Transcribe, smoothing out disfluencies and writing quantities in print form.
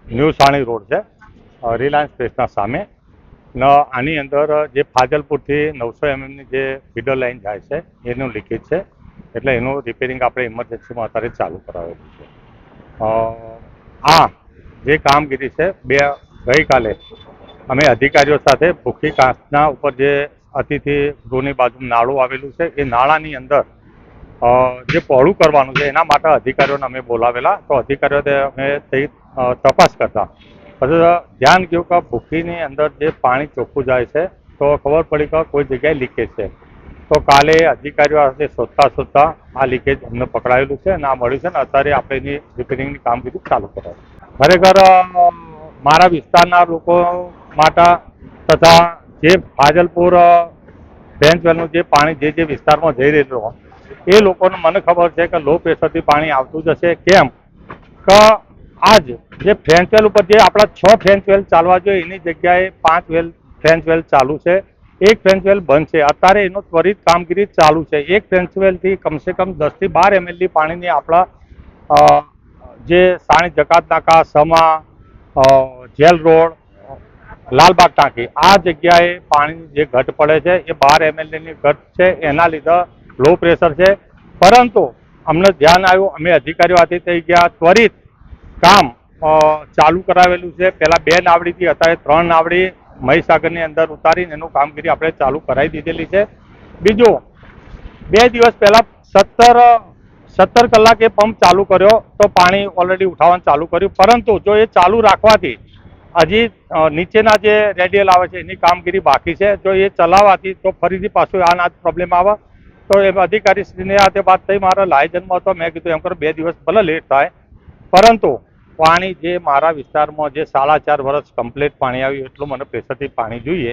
New સાણી road છે, Reliance પ્રેસના સામે. આની અંદર જે ફાજલપુરથી 900 mmની જે ફીડર લાઈન જાય છે એનું લીકેજ છે, એટલે એનું રિપેરિંગ આપણે ઇમરજન્સીમાં અત્યારે ચાલુ કરાવેલું છે. આ જે કામગીરી છે ગઈકાલે અમે અધિકારીઓ સાથે ભૂખી કાંસના ઉપર જે અતિથિ ગૃહની બાજુ નાળું આવેલું છે એ નાળાની અંદર જે પહોળું કરવાનું છે એના માટે અધિકારીઓને અમે બોલાવેલા, તો અધિકારીઓ અમે તે તપાસ કરતા પછી ધ્યાન ગયું કે ભૂખીની અંદર જે પાણી ચોખ્ખું જાય છે તો ખબર પડી કે કોઈ જગ્યાએ લીકેજ છે. તો કાલે અધિકારીઓ સાથે શોધતા આ લીકેજ અમને પકડાયેલું છે અને આ મળ્યું છે ને અત્યારે આપણે એની રિપેરિંગની કામગીરી ચાલુ કરાવી. ખરેખર મારા વિસ્તારના લોકો માટે તથા જે ફાજલપુર ફ્રેન્ચવેલનું જે પાણી જે વિસ્તારમાં જઈ રહેલું એ લોકોને મને ખબર છે કે લો પ્રેશરથી પાણી આવતું જ હશે. કેમ કે આજ જે ફ્રેન્ચવેલ ઉપર જે આપણા 6 ફ્રેન્ચવેલ ચાલવા જોઈએ એની જગ્યાએ 5 ફ્રેન્ચવેલ ચાલુ છે, એક ફ્રેન્ચવેલ બંધ છે. અત્યારે એનો ત્વરિત કામગીરી ચાલુ છે. એક ફ્રેન્ચવેલથી કમસે કમ 10 થી 12 ml પાણીની આપણા જે સાણી જકાત નાકા, સમા, જેલ રોડ, લાલબાગ ટાંકી આ જગ્યાએ પાણીની જે ઘટ પડે છે એ 12 ml ઘટ છે, એના લીધે લો પ્રેશર છે. પરંતુ અમને ધ્યાન આવ્યું, અમે અધિકારીઓ હાથે થઈ ગયા, ત્વરિત કામ ચાલુ કરાવેલું છે. પહેલા 2 નાવડીથી અત્યારે 3 નાવડી મહીસાગરની અંદર ઉતારીને એનું કામગીરી આપણે ચાલુ કરાવી દીધેલી છે. બીજું 2 દિવસ પહેલા 17 કલાક એ પંપ ચાલુ કર્યો તો પાણી ઓલરેડી ઉઠાવવાનું ચાલુ કર્યું, પરંતુ જો એ ચાલુ રાખવાથી હજી નીચેના જે રેડિયલ આવે છે એની કામગીરી બાકી છે. જો એ ચલાવવાથી તો ફરીથી પાછું આ પ્રોબ્લેમ આવે. તો એ અધિકારીશ્રીને હાથે વાત થઈ, મારા લાયજનમાં હતો, મેં કીધું એમ કરો 2 દિવસ ભલે લેટ થાય, પરંતુ પાણી જે મારા વિસ્તારમાં જે 4.5 વર્ષ કમ્પ્લીટ પાણી આવ્યું એટલું મને પ્રેશરથી પાણી જોઈએ.